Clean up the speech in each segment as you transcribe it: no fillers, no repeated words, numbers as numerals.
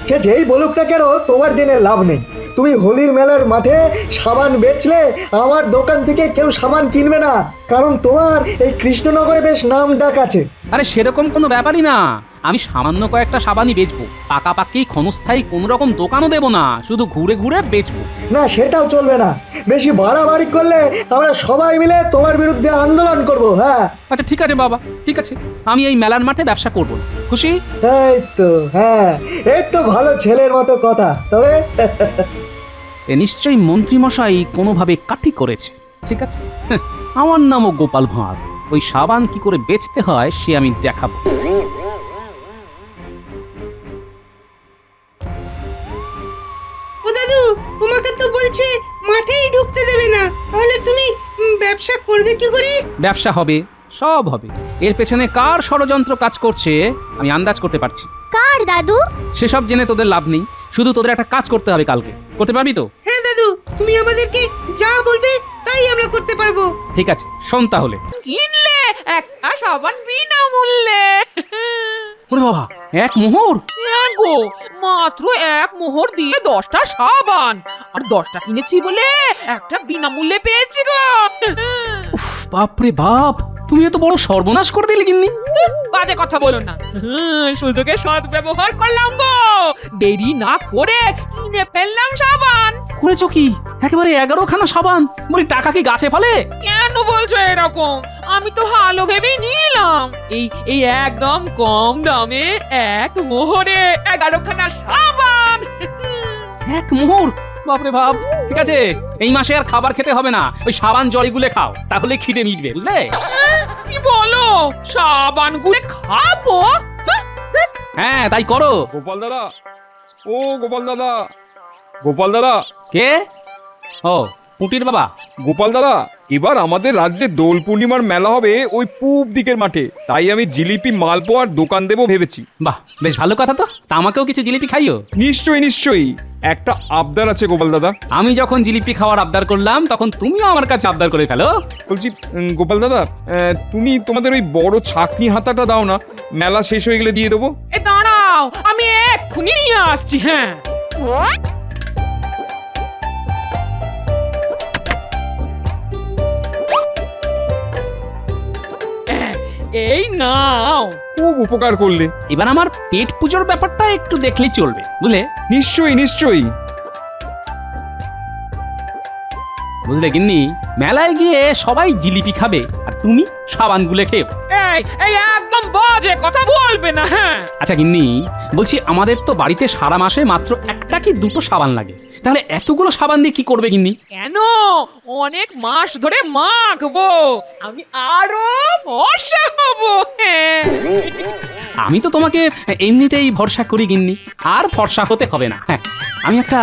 সে যেই বলুক না কেন তোমার জেনে লাভ নেই। তুমি হোলির মেলার মাঠে সাবান বেচলে আমার দোকান থেকে কেউ সাবান কিনবে না, কারণ তোমার এই কৃষ্ণনগরে বেশ নাম ডাক আছে। আরে সেরকম কোনো ব্যাপারই না, আমি সামান্য কয়েকটা সাবানই বেচবো, পাকাপাকি ক্ষণস্থায়ী কোনো রকম দোকানও দেবো না, শুধু ঘুরে ঘুরে বেচবো। না, সেটাও চলবে না। বেশি বাড়াবাড়ি করলে আমরা সবাই মিলে তোমার বিরুদ্ধে আন্দোলন করব। হ্যাঁ আচ্ছা ঠিক আছে বাবা, ঠিক আছে, আমি এই মেলার মাঠে ব্যবসা করবো না। খুশি? এই তো, হ্যাঁ এই তো ভালো ছেলের মতো কথা। তবে এ নিশ্চয়ই মন্ত্রীমশাই কোনোভাবে কাঠি করেছে। ঠিক আছে, আমার নামও গোপাল ভাঁড়, ওই সাবান কি করে বেচতে হয় সে আমি দেখাবো। ও দাদু, তোমাকে তো বলছে মাঠেই ঢুকতে দেবে না, তাহলে তুমি ব্যবসা করবে কি করে? ব্যবসা হবে, সব হবে। এর পেছনে কার ষড়যন্ত্র কাজ করছে আমি আন্দাজ করতে পারছি। কার দাদু? সেসব জেনে তোদের লাভ নেই, শুধু তোদের একটা কাজ করতে হবে। কালকে করতে পারবি তো? হ্যাঁ দাদু, তুমি আমাদেরকে যা বলবে তাই আমরা করতে পারবো। ঠিক আছে, শোন তাহলে। কিনলে একটা সাবান বিনামূল্যে। ওরে বাবা, এক মোহর! হ্যাঁ গো, মাত্র এক মোহর দিয়ে 10টা সাবান, আর 10টা কিনেছি বলে একটা বিনামূল্যে পেয়েছি গো। বাপরে বাপ, তুমি এত বড় সর্বনাশ করে দিলে গিন্নি। বাজে কথা বলো না, সুযোগে সৎ ব্যবহার করলাম গো, দেরি না করে কিনে ফেললাম সাবান। করেছো কি? একেবারে 11খানা সাবান! বলি টাকা কি গাছে ফলে? কেন বলছো এরকম? আমি তো ভালো ভেবেই নিলাম, এই একদম কম দামে এক মোহরে 11খানা সাবান। এক মোহর! বাপরে বাপ! ঠিক আছে, এই মাসে আর খাবার খেতে হবে না, ওই সাবান জল গুলে খাও, তাহলে খিদে মিটবে, বুঝলে? কি বলো, সাবান গুলে খাবো? হ্যাঁ তাই করো। গোপাল দাদা, ও গোপাল দাদা, গোপাল দাদা, কে? ও পুটির বাবা। গোপাল দাদা, এবার আমাদের রাজ্যে দোল পূর্ণিমার মেলা হবে ওই পূব দিকের মাঠে, তাই আমি জিলিপি মালপোয়ার দোকান দেবো ভেবেছি। বাহ, বেশ ভালো কথা তো। তা আমাকেও কিছু জিলিপি খাইও। নিশ্চয়ই নিশ্চয়ই, একটা আবদার আছে গোপাল দাদা। আমি যখন জিলিপি খাওয়ার আবদার করলাম তখন তুমিও আমার কাছে আবদার করে ফেলো। বলছি গোপাল দাদা, তুমি তোমাদের ওই বড় ছাকনি হাতাটা দাও না, মেলা শেষ হয়ে গেলে দিয়ে দেবো। এ দাঁড়াও, আমি এক্ষুনি নিয়ে আসছি। হ্যাঁ, এই নাও। খুব উপকার করলে। এবার আমার পেট পুজোর ব্যাপারটা একটু দেখলেই চলবে, বুঝলে? নিশ্চয়ই নিশ্চয়ই। বুঝলে গিন্নি, মেলায় গিয়ে সবাই জিলিপি খাবে আর তুমি সাবান গুলে খেও। এই একদম বাজে কথা বলবে না। হ্যাঁ, আচ্ছা গিন্নি, বলছি আমাদের তো বাড়িতে সারা মাসে মাত্র একটা কি দুটো সাবান লাগে, তাহলে এতগুলো সাবান দিয়ে কি করবে গিন্নি? কেন? অনেক মাস ধরে মাখবো, আমি আরো ফর্সা হবো। হ্যাঁ, আমি তো তোমাকে এমনিতেই ভরসা করি গিন্নি, আর ফর্সা হতে হবে না। হ্যাঁ, আমি একটা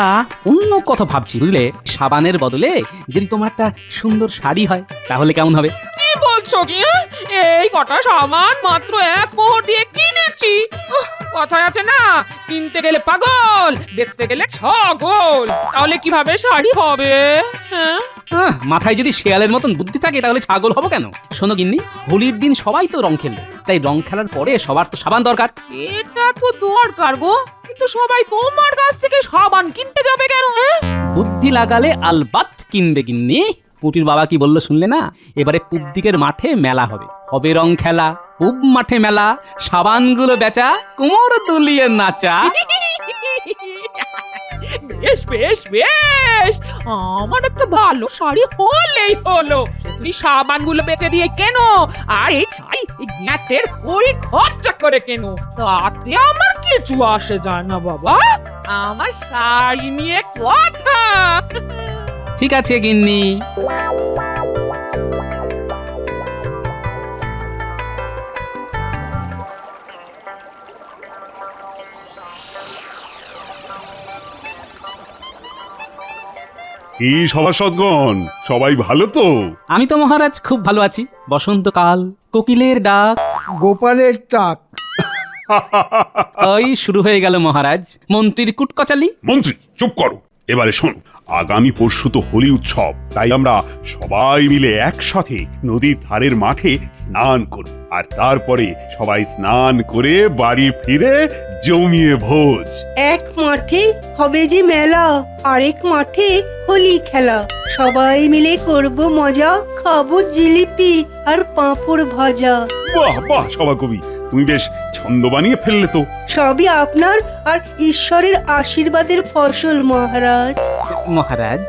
অন্য কথা ভাবছি, বুঝলে? সাবানের বদলে যদি তোমার একটা সুন্দর শাড়ি হয় তাহলে কেমন হবে? কি বলছো কি? এই কটা সাবান মাত্র এক মোহর দিয়ে কিনেছি। কথায় আছে না, কিনতে গেলে পাগল, বেচতে গেলে ছাগল। তাহলে কিভাবে শাড়ি হবে? হ্যাঁ, মাথায় যদি শেয়ালের মতন বুদ্ধি থাকে তাহলে ছাগল হবো কেন? শোনো গিন্নি, হোলির দিন সবাই তো রং খেলবে, তাই রং খেলার পরে সবার তো সাবান দরকার। এটা তো দরকার গো, কিন্তু সবাই তোমার কাছ থেকে সাবান কিনতে যাবে কেন? বুদ্ধি লাগালে আলবাত কিনবে গিন্নি। পুটির বাবা কি বললো শুনলে না? এবারে পূব দিকের মাঠে মেলা হবে, হবে রং খেলা, পূব মাঠে মেলা, সাবানগুলো বেচা, কোমর দুলিয়ে নাচা। বেশ বেশ বেশ, আমার একটা ভালো শাড়ি হলেই হলো। তুমি সাবানগুলো বেচে দিয়ে কেন, আর এই চাই এই জ্ঞাতের কড়ি খরচা করে কেন, তাতে আমার কিছু আসে যায় না বাবা। আমার শাড়ি নিয়ে কথা। ঠিক আছে গিন্নি। কি সভাসদগণ, সবাই ভালো তো? আমি তো মহারাজ খুব ভালো আছি। বসন্তকাল, কোকিলের ডাক, গোপালের টাক। ওই শুরু হয়ে গেল মহারাজ মন্ত্রীর কুটকচালি। মন্ত্রী চুপ করো। এবারে শোনো, আগামী পরশু তো হোলি উৎসব, তাই আমরা সবাই মিলে একসাথে নদীর ধারের মাঠে স্নান করব, আর তারপরে সবাই স্নান করে বাড়ি ফিরে জমিয়ে ভোজ। এক মাঠে হবে যে মেলা, আরেক মাঠে হোলি খেলা। সবাই মিলে করব মজা, খাবো জিলিপি আর পাঁপড় ভাজা। বাহ বাহ সভাকবি, তুমি বেশ ছন্দ বানিয়ে ফেললে তো। সবই আপনার আর ঈশ্বরের আশীর্বাদের ফসল মহারাজ। মহারাজ,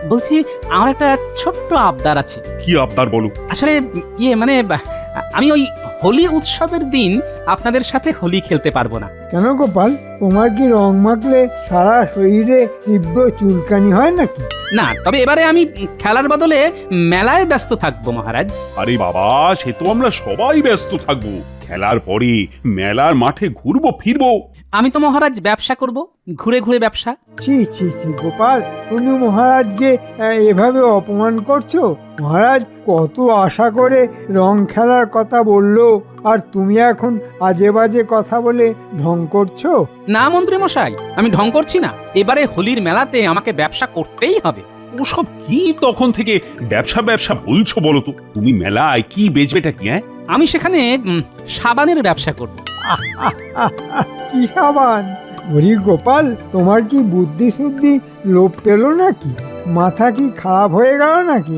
বলছি আমার একটা ছোট্ট আবদার আছে। কি আবদার বলো? আসলে মানে আমি ওই হোলি উৎসবের দিন আপনাদের সাথে হোলি খেলতে পারবো না। কেন গোপাল, তোমার কি রং মাখলে সারা শরীরে তীব্র চুলকানি হয় নাকি? না, তবে এবারে আমি খেলার বদলে মেলায় ব্যস্ত থাকবো মহারাজ। আরে বাবা, সে তো আমরা সবাই ব্যস্ত থাকবো। খেলার পরে মেলার মাঠে ঘুরবো ফিরবো। আমি তো মহারাজ ব্যবসা করব, ঘুরে ঘুরে ব্যবসা। ছি ছি ছি গোপাল, তুমি মহারাজকে এভাবে অপমান করছো। মহারাজ কত আশা করে রং খেলার কথা বললো, আর তুমি এখন আজে বাজে কথা বলে ঢং করছো। না মন্ত্রী মশাই, আমি ঢং করছি না। এবারে হোলির মেলাতে আমাকে ব্যবসা করতেই হবে। ওসব কি তখন থেকে ব্যবসা ব্যবসা বলছো বলো তো? তুমি মেলায় কি বেচবেটা কি? আমি সেখানে সাবানের ব্যবসা করব। কি সাবান? ওরে গোপাল, তোমার কি বুদ্ধি শুদ্ধি লোপ পেল নাকি? মাথা কি খারাপ হয়ে গেল নাকি?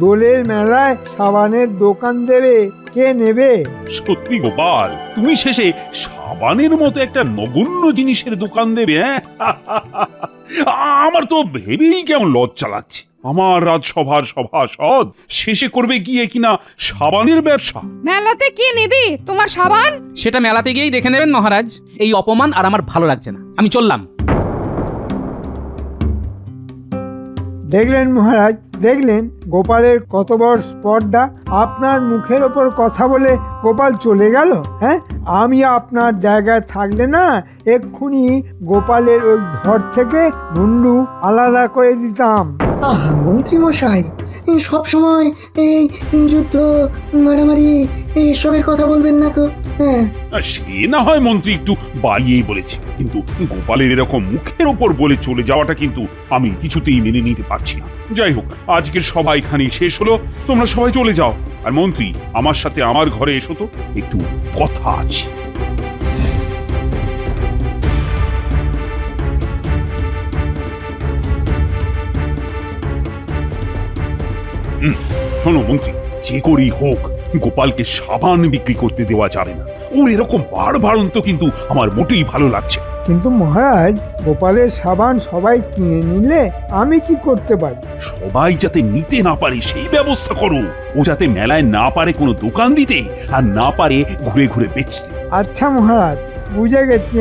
দোলের মেলায় সাবানের দোকান দেবে, কে নেবে? সত্যি গোপাল, তুমি শেষে সাবানের মতো একটা নগণ্য জিনিসের দোকান দেবে? আমার তো ভেবেই কেমন লজ্জা লাগছে। আমার রাজসভার সভাসদ শেষে করবে গিয়ে কিনা সাবানের ব্যবসা। মেলাতে কি নিবি তোমার সাবান? সেটা মেলাতে গিয়েই দেখে নেবেন মহারাজ। এই অপমান আর আমার ভালো লাগছে না, আমি চললাম। দেখলেন মহারাজ, দেখলেন গোপালের কত বড় স্পর্ধা। আপনার মুখের ওপর কথা বলে গোপাল চলে গেল। আমি আপনার জায়গায় থাকলে না এক্ষুনি গোপালের ওই ঘর থেকে মুন্ডু আলাদা করে দিতাম। আহা মন্ত্রী মশাই, সব সময় এই যুদ্ধ মারামারি এসবের কথা বলবেন না তো। হ্যাঁ, সে না হয় মন্ত্রী একটু বাড়িয়েই বলেছে, কিন্তু গোপালের এরকম মুখের ওপর বলে চলে যাওয়াটা কিন্তু আমি কিছুতেই মেনে নিতে পারছি না। যাই হোক, আজকের সভা এখানেই শেষ হলো। তোমরা সবাই চলে যাও। আর মন্ত্রী, আমার সাথে আমার ঘরে এসো তো, একটু কথা আছে। শোনো মন্ত্রী, যে করেই হোক গোপালকে সাবান বিক্রি করতে দেওয়া যাবে না। ওর এরকম বাড়বাড়ন্ত কিন্তু আমার মোটেই ভালো লাগছে। কিন্তু মহারাজ, গোপালের সাবান সবাই কিনে নিলে আমি কি করতে পারি? সবাই যাতে নিতে না পারে সেই ব্যবস্থা করো। ও যাতে মেলায় না পারে কোনো দোকান দিতে, আর না পারে ঘুরে ঘুরে বেচতে। আচ্ছা মহারাজ, বুঝে গেছি।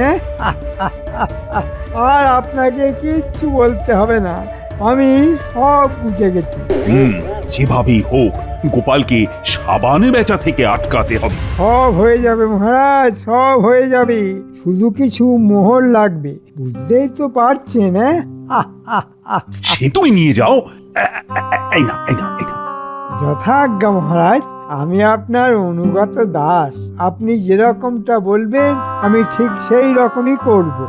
আর আপনাকে কিচ্ছু বলতে হবে না, আমি সব বুঝে গেছি। যেভাবেই হোক গোপালকে সাবানে বেচা থেকে আটকাতে হবে। সব হয়ে যাবে মহারাজ, সব হয়ে যাবে। শুধু কিছু মোহর লাগবে, বুঝতেই তো পারছেন। সে তুমি নিয়ে যাও। এই না, এই না, এই না। যথাজ্ঞা মহারাজ, আমি আপনার অনুগত দাস। আপনি যেরকমটা বলবেন আমি ঠিক সেই রকমই করব।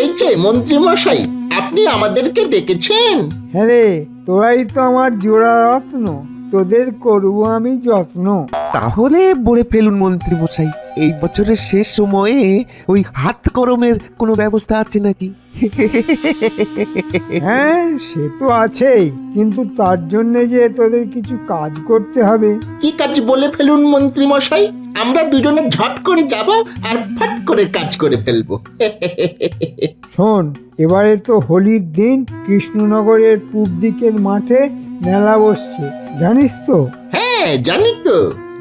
এই যে মন্ত্রী মশাই, আপনি আমাদেরকে ডেকেছেন? হ্যাঁ রে, তোরাই তো আমার জোড়া রত্ন, তোদের করব আমি যত্ন। তাহলে বলে ফেলুন মন্ত্রী মশাই, এই বছরের শেষ সময়ে ওই হাত গরমের কোনো ব্যবস্থা আছে নাকি? হ্যাঁ, সে তো আছেই, কিন্তু তার জন্য যে তোদের কিছু কাজ করতে হবে। কি কাজ বলে ফেলুন মন্ত্রী মশাই, আমরা দুজনে ঝট করে যাব আর ফট করে কাজ করে ফেলবো। শোন, এবারে তো হোলির দিন কৃষ্ণনগরের পূব দিকের মাঠে মেলা বসছে, জানিস তো? হ্যাঁ জানি তো।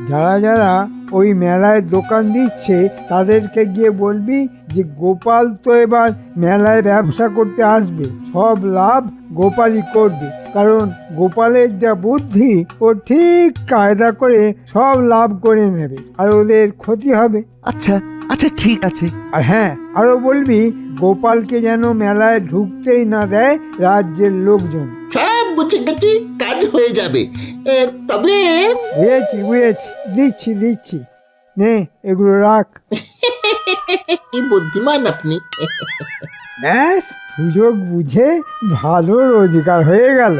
যারা যারা ওই মেলায় দোকান দিচ্ছে তাদেরকে গিয়ে বলবি যে গোপাল তো এবার মেলায় ব্যবসা করতে আসবে, সব লাভ গোপালই করবে। কারণ গোপালের যা বুদ্ধি, ও ঠিক কায়দা করে সব লাভ করে নেবে, আর ওদের ক্ষতি হবে। আচ্ছা আচ্ছা, ঠিক আছে। আর হ্যাঁ, আরো বলবি গোপালকে যেন মেলায় ঢুকতেই না দেয় রাজ্যের লোকজন। সব বুঝে গেছি, কাজ হয়ে যাবে। তবে বুঝেছি, দিচ্ছি। নে এগুলো রাখ। কি বুদ্ধিমান আপনি। ব্যাস সুযোগ বুঝে ভালো রোজগার হয়ে গেল।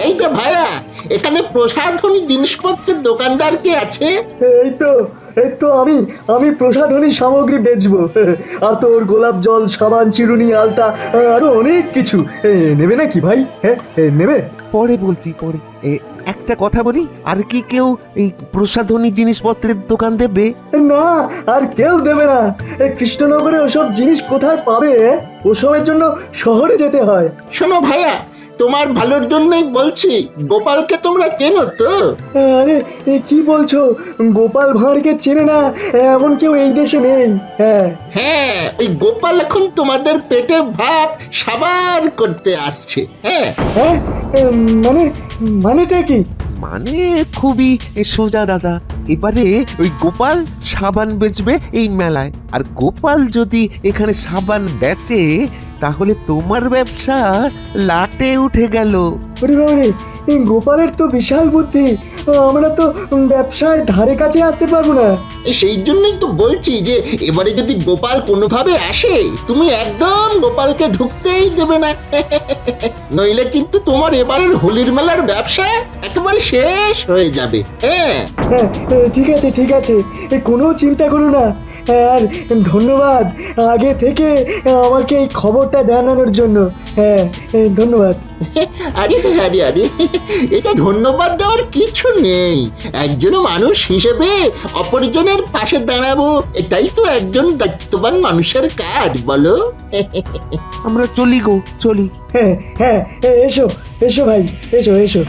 এই যে ভাইয়া, এখানে প্রসাধনী জিনিসপত্রের দোকানদার কে আছে? এই তো আমি প্রসাধনী সামগ্রী বেচবো। আতর, গোলাপ জল, সাবান, চিরুনি, আলতা, আরো অনেক কিছু। নেবে নাকি ভাই? হ্যাঁ নেবে? পরে বলছি পরে। একটা কথা বলি, আর কি কেউ এই প্রসাধনী জিনিসপত্রের দোকান দেবে? না, আর কেউ দেবে না। এই কৃষ্ণনগরে ওসব জিনিস কোথায় পাবে? ওসবের জন্য শহরে যেতে হয়। শোনো ভাইয়া, তোমার ভালোর জন্যই বলছি, গোপালকে তোমরা চেনো তো? আরে কি বলছো? গোপাল ভাঁড়কে চেনে না এমন কেউ এই দেশে নেই। হ্যাঁ হ্যাঁ, ওই গোপাল এখন তোমাদের পেটে ভাত সাবার করতে আসছে। হ্যাঁ, হ্যাঁ, মানেটা কি? মানে খুবই সোজা দাদা। এবারে ওই গোপাল সাবান বেচবে এই মেলায়, আর গোপাল যদি এখানে সাবান বেচে তাহলে তোমার ব্যবসা লাটে উঠে গেল। ওরে বাবারে, এই গোপালের তো বিশাল বুদ্ধি। আমরা তো ব্যবসায় ধারে কাছে আসতে পারবো না। সেই জন্যই তো বলছি যে এবারে যদি গোপাল কোনোভাবে আসে, তুমি একদম গোপালকে ঢুকতেই দেবে না। নইলে কিন্তু তোমার এবারের হোলির মেলার ব্যবসা একেবারে শেষ হয়ে যাবে। হ্যাঁ, হ্যাঁ, ঠিক আছে, কোনো চিন্তা করো না। আর ধন্যবাদ আগে থেকে আমাকে এই খবরটা জানানোর জন্য। হ্যাঁ, ধন্যবাদ। আরে আরে আরে, এটা ধন্যবাদ দেওয়ার কিছু নেই। একজন মানুষ হিসেবে অপরজনের পাশে দাঁড়াবো, এটাই তো একজন দায়িত্ববান মানুষের কাজ, বলো? আমরা চলি গো, চলি। হ্যাঁ হ্যাঁ, এসো ভাই, এসো।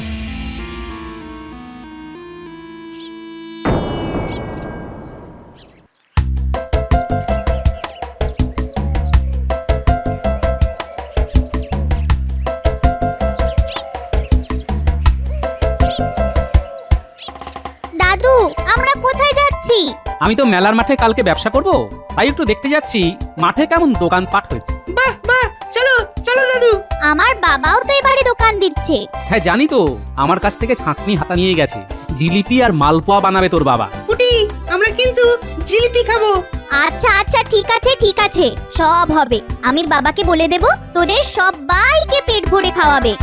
দাদু, আমরা কোথায় যাচ্ছি? আমি তো মেলার মাঠে কালকে ব্যবসা করব, তাই একটু দেখতে যাচ্ছি মাঠে কেমন দোকানপাট হয়েছে। বাহ বাহ, চলো চলো দাদু। আমার বাবাও তো এবারে দোকান দিচ্ছে। হ্যাঁ জানি তো, আমার কাছ থেকে ছাঁকনি হাতা নিয়ে গেছে। জিলিপি আর মালপোয়া বানাবে তোর বাবা। পুটি, আমরা কিন্তু জিলিপি খাবো। আচ্ছা আচ্ছা, ঠিক আছে, সব হবে। আমি বাবাকে বলে দেব, তোদের সবাইকে পেট ভরে খাওয়াবে।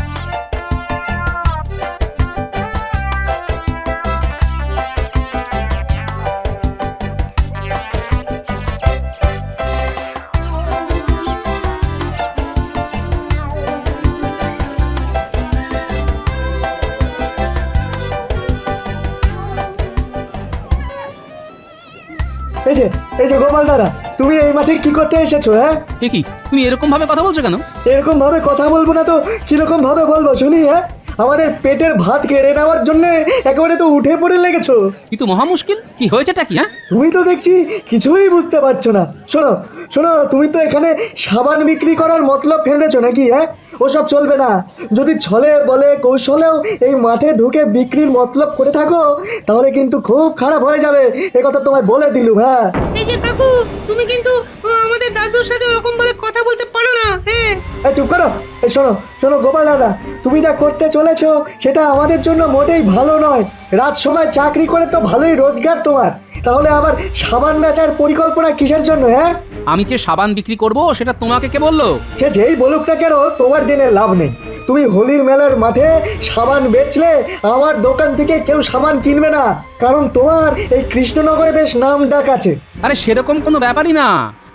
এই যে গোপাল দাদা, তুমি এই মাঠে কি করতে এসেছো? হ্যাঁ, কি তুমি এরকম ভাবে কথা বলছো কেন? এরকম ভাবে কথা বলবো না তো কিরকম ভাবে বলবো শুনি? হ্যাঁ, আমাদের পেটের ভাত কেড়ে নেওয়ার জন্য একেবারে তো উঠে পড়ে লেগেছো। কিন্তু মহা মুশকিল, কি হয়েছেটা কি? হ্যাঁ, তুমি তো দেখছি কিছুই বুঝতে পারছো না। শোনো, তুমি তো এখানে সাবান বিক্রি করার মতলব ফেলেছো নাকি? হ্যাঁ, ওসব চলবে না। যদি ছলে বলে কৌশলেও এই মাঠে ঢুকে বিক্রির মতলব করে থাকো, তাহলে কিন্তু খুব খারাপ হয়ে যাবে। এ কথা তোমায় বলে দিলুম। হ্যাঁ, এই যে কাকু, তুমি কিন্তু আমাদের দাদুর সাথে ওরকম ভাবে কথা বলতে পারো না। হ্যাঁ, এই চুপ করো। এই শোনো গোপাল দাদা, তুমি যা করতে চলেছো সেটা আমাদের জন্য মোটেই ভালো নয়। রাত সময় চাকরি করে তো ভালোই রোজগার তোমার, তাহলে আবার সাবান বেচার পরিকল্পনা কিসের জন্য? হ্যাঁ, আমি যে সাবান বিক্রি করব সেটা তোমাকে কে বললো? সে যেই বলুক না কেন, তোমার জেনে লাভ নেই। তুমি হোলির মেলার মাঠে সাবান বেচলে আমার দোকান থেকে কেউ সাবান কিনবে না, কারণ তোমার এই কৃষ্ণনগরে বেশ নাম ডাক আছে। আরে সেরকম কোনো ব্যাপারই না,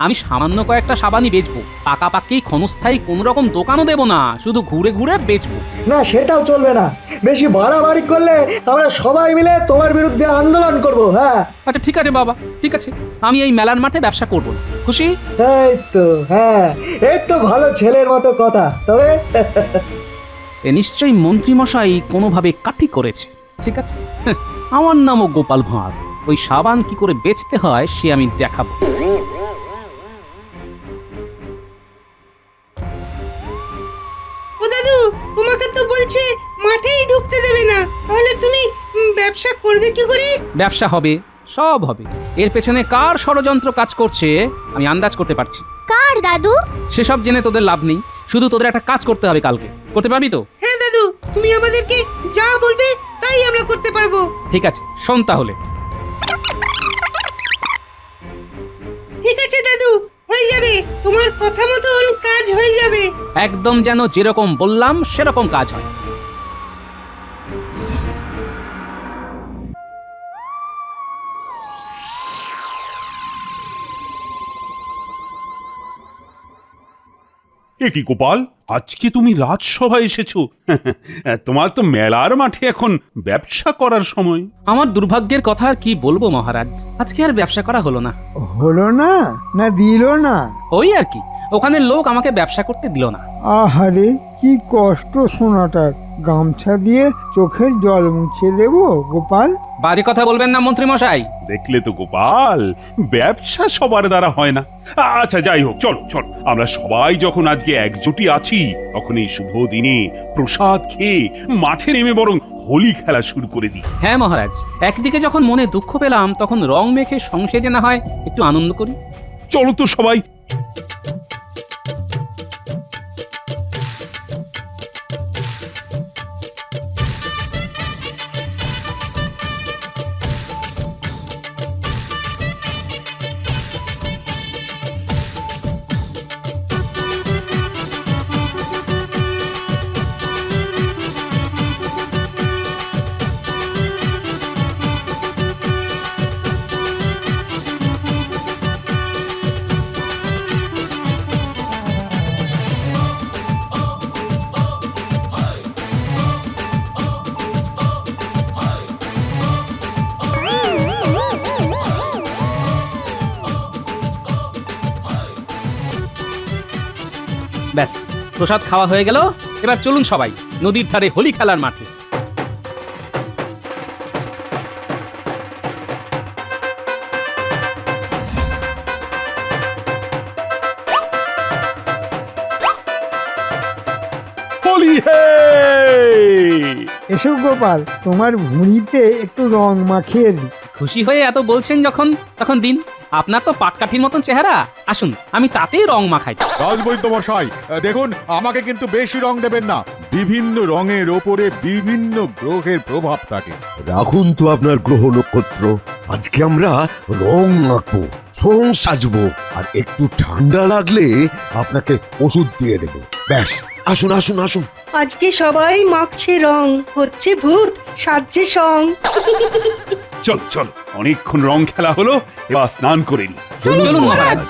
আমি সামান্য কয়েকটা সাবানই বেচবো। পাকাপাকি ক্ষণস্থায়ী কোনো রকম দোকানও দেবো না, শুধু ঘুরে ঘুরে বেচবো। না, সেটাও চলবে না। বেশি বাড়াবাড়ি করলে আমরা সবাই মিলে তোমার বিরুদ্ধে আন্দোলন করব। হ্যাঁ, আচ্ছা ঠিক আছে বাবা, ঠিক আছে, আমি এই মেলার মাঠে ব্যবসা করবো না। খুশি? এই তো ভালো ছেলের মতো কথা। তবে এ নিশ্চয়ই মন্ত্রী মশাই কোনোভাবে কাঠি করেছে। ঠিক আছে, আমার নামও গোপাল ভাঁড়। ওই সাবান কি করে বেচতে হয় সে আমি দেখাবো। ও দাদু, তোমাকে তো বলছে মাঠেই ঢুকতে দেবে না, তাহলে তুমি ব্যবসা করবে কি করে? ব্যবসা হবে, সব হবে। এর পেছনে কার ষড়যন্ত্র কাজ করছে আমি আন্দাজ করতে পারছি। কার দাদু? সেসব জেনে তোদের লাভ নেই, শুধু তোদের একটা কাজ করতে হবে কালকে। করতে পারবি তো? হ্যাঁ দাদু, তুমি আমাদেরকে যা বলবে তাই আমরা করতে পারবো। ঠিক আছে, শোন তাহলে। ঠিক আছে দাদু, হয়ে যাবে। তোমার কথা মতন কাজ হয়ে যাবে। একদম যেন যেরকম বললাম সেরকম কাজ হয়। এ কি গোপাল, আজকে তুমি রাজসভায় এসেছো? তোমার তো মেলার মাঠে এখন ব্যবসা করার সময়। আমার দুর্ভাগ্যের কথা আর কি বলবো মহারাজ, আজকে আর ব্যবসা করা হলো না। হলো না না দিল না? ওই আর কি, ওখানের লোক আমাকে ব্যবসা করতে দিল না। আহারে, কি কষ্ট শোনাটার। গামছা দিয়ে চোখের জল মুছে দেবো গোপাল? বাজে কথা বলবেন না মন্ত্রী মশাই। দেখলে তো গোপাল, ব্যবসা সবার দ্বারা হয় না। আচ্ছা যাই হোক, চলো চলো, আমরা সবাই যখন আজকে একজুটি আছি তখন এই শুভ দিনে প্রসাদ খেয়ে মাঠে নেমে বরং হোলি খেলা শুরু করে দিই। হ্যাঁ মহারাজ, একদিকে যখন মনে দুঃখ পেলাম তখন রং মেখে সংসেজে না হয় একটু আনন্দ করি। চলো তো সবাই। ব্যাস, প্রসাদ খাওয়া হয়ে গেল। এবার চলুন সবাই নদীর ধারে হোলি খেলার মাঠে। হোলি হে! এসো গোপাল, তোমার ভুঁড়িতে একটু রং মাখিয়ে দিই। খুশি হয়ে এত বলছেন যখন, তখন দিন। আপনার তো পাটকাঠির মতন চেহারা, আসুন আমি তাতেই রং মাখাই। রাজবৈদ্য মশাই, দেখুন আমাকে কিন্তু বেশি রং দেবেন না। বিভিন্ন রঙের ওপরে বিভিন্ন গ্রহের প্রভাব থাকে। রাখুন তো আপনার গ্রহ নক্ষত্র। আজকে আমরা রং আঁকবো, সোং সাজবো, আর একটু ঠান্ডা লাগলে আপনাকে ওষুধ দিয়ে দেব। ব্যাস, আসুন আসুন আসুন। আজকে সবাই মাখছে রং, হচ্ছে ভূত, সাজছে সং। চলো চলো, অনেকক্ষণ রং খেলা হলো, এবার স্নান করে নি। চলুন মহারাজ।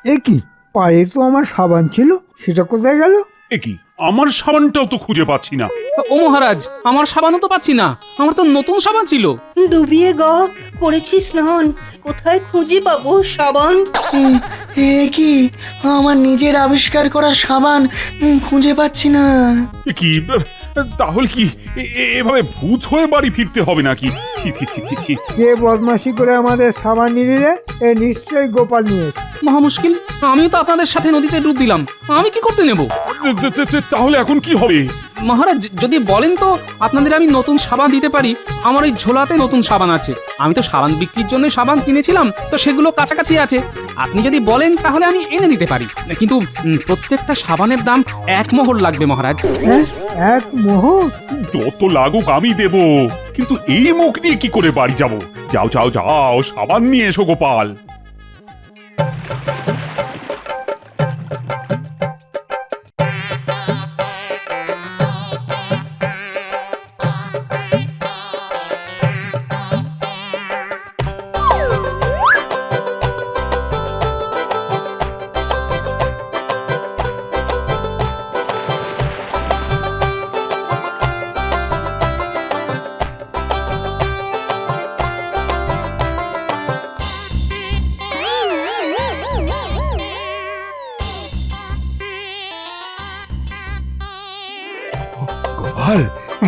এ কি, পায়ে তো আমার সাবান ছিল, সেটা কোথায় গেল? এ কি, আমার সাবানটাও তো খুঁজে পাচ্ছি না। ও মহারাজ, আমার সাবানও তো পাচ্ছি না। আমার তো নতুন সাবান ছিল। ডুবিয়ে গ করেছি স্নান, কোথায় খুঁজে পাবো সাবান? এ কি, আমার নিজের আবিষ্কার করা সাবান খুঁজে পাচ্ছি না। এ কি, তাহলে কি এভাবে ভূত হয়ে বাড়ি ফিরতে হবে নাকি? ছি ছি ছি ছি ছি। কে বদমাশি করে আমাদের সাবান নিয়ে নিলে? এ নিশ্চয়ই গোপাল নিয়েছে। মহা মুশকিল, আমিও তো আপনাদের সাথে নদীতে ডুব দিলাম, আমি কি করতে নেব? তাহলে এখন কি হবে? মহারাজ যদি বলেন তো আপনাদের আমি নতুন সাবান দিতে পারি। আমার ওই ঝোলাতে নতুন সাবান আছে। আমি তো সাবান বিক্রির জন্য সাবান কিনেছিলাম, তো সেগুলো কাছাকাছি আছে। আপনি যদি বলেন তাহলে আমি এনে দিতে পারি, কিন্তু প্রত্যেকটা সাবানের দাম 1 মোহর লাগবে মহারাজ। হ্যাঁ, 1 মোহর? যত লাগুক আমি দেব, কিন্তু এই মুখ নিয়ে কি করে বাড়ি যাব? যাও যাও যাও, সাবান নিয়ে এসো গোপাল।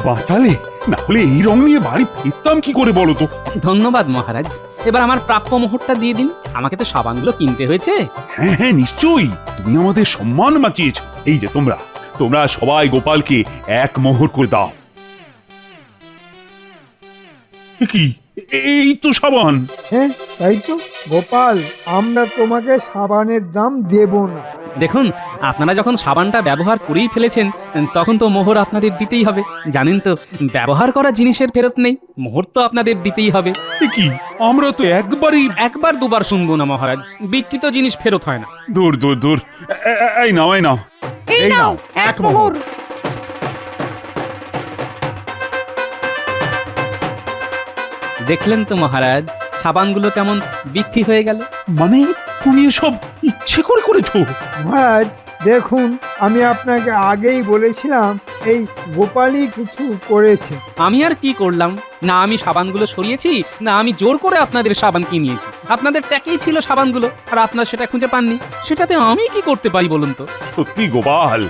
বাঁচালে, না হলে এই রং নিয়ে বাড়ি ফিরতাম কি করে বলো তো? ধন্যবাদ মহারাজ। এবার আমার প্রাপ্য মোহরটা দিয়ে দিন, আমাকে তো সাবানগুলো কিনতে হয়েছে। হ্যাঁ হ্যাঁ নিশ্চয়ই, তুমি আমাদের সম্মান বাঁচিয়েছ। এই যে তোমরা তোমরা সবাই গোপালকে 1 মোহর করে দাও। এ কি, এই তো সাবান। হ্যাঁ তাই তো গোপাল, আমরা তোমাকে সাবানের দাম দেব না। দেখুন, আপনারা যখন সাবানটা ব্যবহার করেই ফেলেছেন, তখন তো মোহর আপনাদের দিতেই হবে। জানেন তো, ব্যবহার করা জিনিসের ফেরত নেই, মোহর তো আপনাদের দিতেই হবে। এ কি, আমরা তো একবারই। একবার দুবার শুনবো না মহারাজ, বিকৃত জিনিস ফেরত হয় না। দূর দূর দূর, এই নাও এই নাও। এই নাও 1 মোহর। দেখলেন তো মহারাজ, সাবানগুলো কেমন বিক্রি হয়ে গেল। মানে তুমি এসব ইচ্ছে করে করেছো? মহারাজ দেখুন, আমি আপনাকে আগেই বলেছিলাম এই গোপালই কিছু করেছে। আমি আর কি করলাম? না আমি সাবানগুলো সরিয়েছি, না আমি জোর করে আপনাদের সাবান কিনিয়েছি। আপনাদের ট্যাকেই ছিল সাবানগুলো, আর আপনারা সেটা খুঁজে পাননি। সেটাতে আমি কি করতে পারি বলুন তো? সত্যি গোপাল,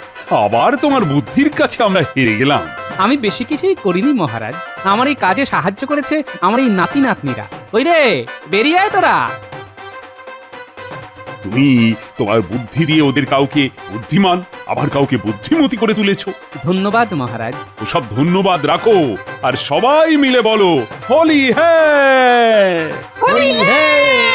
আবার তোমার বুদ্ধির কাছে আমরা হেরে গেলাম। আমি বেশি কিছুই করিনি মহারাজ, আমার এই কাজে সাহায্য করেছে আমার এই নাতি নাতনিরা। ওই রে, বেরিয়ে আয় তোরা। তুমি তোমার বুদ্ধি দিয়ে ওদের কাউকে বুদ্ধিমান, আবার কাউকে বুদ্ধিমতী করে তুলেছো। ধন্যবাদ মহারাজ। ওসব ধন্যবাদ রাখো, আর সবাই মিলে বলো হোলি হ্যায়। হোলি হ্যায়।